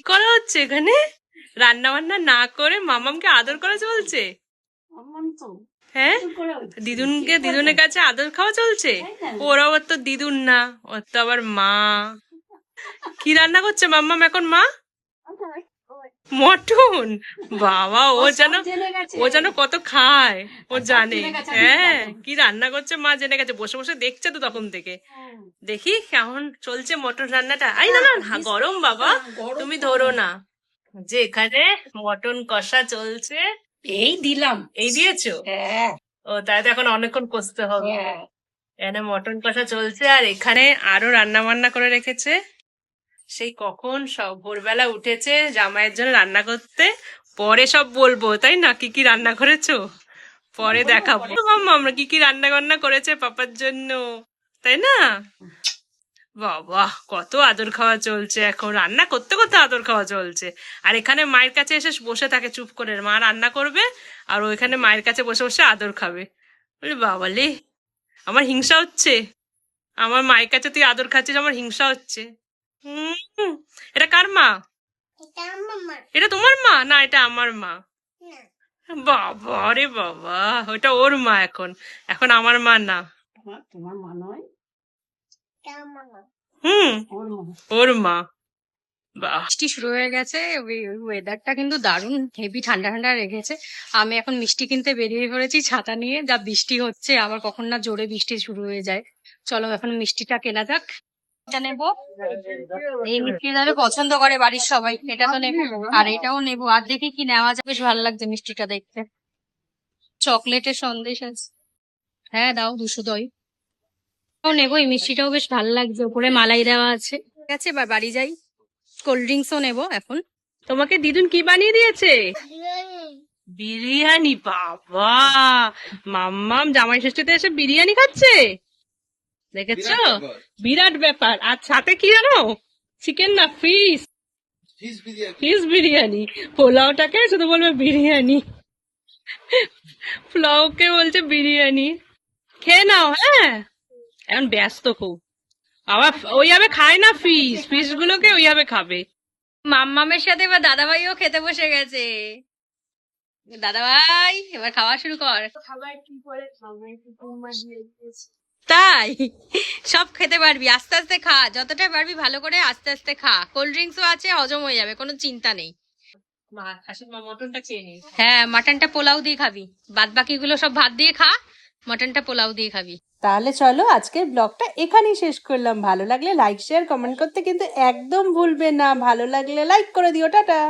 কি করা হচ্ছে এখানে? রান্না বান্না না করে মামামকে আদর করা চলছে? হ্যাঁ, দিদুনের কাছে আদর খাওয়া চলছে। ওরা ওর তো দিদুন না, ওর তো আবার মা। কি রান্না করছে মাম্মাম এখন মা? মটন। বাবা, ও যেন কত খায়, ও জানে। হ্যাঁ, কি রান্না করছে মা জেনে গেছে, বসে বসে দেখছে তো তখন থেকে। দেখি কেমন চলছে মটন রান্নাটা। আই না না, গরম বাবা, তুমি ধরো না। যে এখানে মটন কষা চলছে। এই দিলাম। এই দিয়েছো? ও, তাই তো এখন অনেকক্ষণ কষতে হবে। এখানে মটন কষা চলছে, আর এখানে আরো রান্না বান্না করে রেখেছে। সেই কখন সব ভোরবেলা উঠেছে জামাইয়ের জন্য রান্না করতে। পরে সব বলবো, তাই না? কি কি রান্না করেছো পরে দেখাবো। মাম্মা আমরা কি কি রান্না বান্না করেছে পাপার জন্য, তাই না? বাবা, কত আদর খাওয়া চলছে এখন, রান্না করতে করতে আদর খাওয়া চলছে। আর এখানে মায়ের কাছে এসে বসে থাকে চুপ করে, মা রান্না করবে আর ও এখানে মায়ের কাছে বসে বসে আদর খাবে। বলি বাবালে, আমার হিংসা হচ্ছে। আমার মায়ের কাছে তুই আদর খাচ্ছিস, আমার হিংসা হচ্ছে। এটা কার মা? এটা তোমার মা না, এটা আমার মা। বাবা রে বাবা, ওটা ওর মা। এখন এখন আমার মা না। তোমার মা নয়, ওর মা। বাহ, বৃষ্টি শুরু হয়ে গেছে। ওয়েদারটা কিন্তু দারুণ হেভি ঠান্ডা ঠান্ডা রেখেছে। আমি এখন মিষ্টি কিনতে বেরিয়ে পড়েছি ছাতা নিয়ে। যা বৃষ্টি হচ্ছে, আবার কখন না জোরে বৃষ্টি শুরু হয়ে যায়। চলো এখন মিষ্টিটা কেনা যাক। এটা নেবো, এই মিষ্টিটা যাবে পছন্দ করে বাড়ির সবাই। এটা তো নেবো, আর এটাও নেবো। আর দেখি কি নেওয়া যায়, বেশ ভালো লাগছে মিষ্টিটা দেখতে। চকলেটের সন্দেশ আছে, হ্যাঁ দাও 200 দই। ও নেবো, এই মিষ্টিটাও বেশ ভালো লাগছে, উপরে মালাই দেওয়া আছে। ঠিক আছে, এবার বাড়ি যাই। কোল্ড ড্রিঙ্কসও নেবো এখন। তোমাকে দিদুন কি বানিয়ে দিয়েছে? বিরিয়ানি। বাবা, মাম্মাম জামাই ষষ্ঠীতে এসে বিরিয়ানি খাচ্ছে, দেখেছো? বিরাট ব্যাপার। আর সাথে কি জানো, চিকেন না ফিশ, ফিশ বিরিয়ানি। পোলাওটাকে শুধু বলবে বিরিয়ানি, পোলাওকে বলছে বিরিয়ানি। খেয়ে নাও। হ্যাঁ, এখন ব্যস্ত খুব। আবার ওইভাবে খায় না, ফিশ গুলোকে ওইভাবে খাবে। মাম্মামের সাথে এবার দাদাভাইও খেতে বসে গেছে। দাদাভাই এবার খাওয়া শুরু কর। খাবার কি করে তাই সব খেতে পারবি, আস্তে আস্তে খা, যতটা পারবি ভালো করে আস্তে আস্তে খা। কোল্ড ড্রিঙ্কসও আছে, হজম হয়ে যাবে, কোনো চিন্তা নেই। মটনটা খেয়ে নি। হ্যাঁ, মাটনটা পোলাও দিয়ে খাবি, বাদ বাকিগুলো সব ভাত দিয়ে খা, মটনটা পোলাও দিয়ে খাবি। তাহলে চলো আজকের ব্লগটা এখানেই শেষ করলাম। ভালো লাগলে লাইক শেয়ার কমেন্ট করতে কিন্তু একদম ভুলবে না। ভালো লাগলে লাইক করে দিও। টাটা।